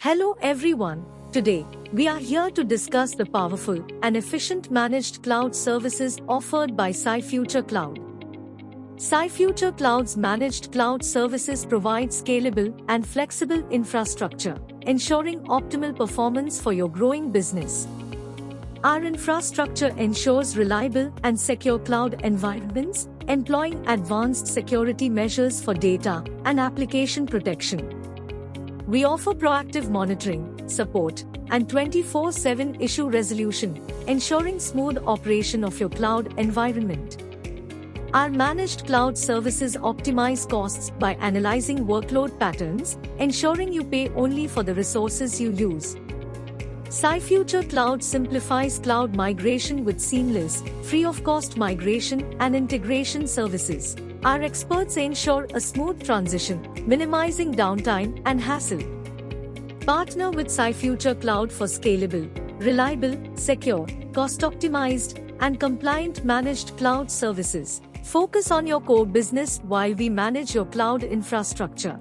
Hello everyone. Today, we are here to discuss the powerful and efficient managed cloud services offered by Cyfuture Cloud. Cyfuture Cloud's managed cloud services provide scalable and flexible infrastructure, ensuring optimal performance for your growing business. Our infrastructure ensures reliable and secure cloud environments, employing advanced security measures for data and application protection. We offer proactive monitoring, support, and 24/7 issue resolution, ensuring smooth operation of your cloud environment. Our managed cloud services optimize costs by analyzing workload patterns, ensuring you pay only for the resources you use. Cyfuture Cloud simplifies cloud migration with seamless, free-of-cost migration and integration services. Our experts ensure a smooth transition, minimizing downtime and hassle. Partner with Cyfuture Cloud for scalable, reliable, secure, cost-optimized, and compliant managed cloud services. Focus on your core business while we manage your cloud infrastructure.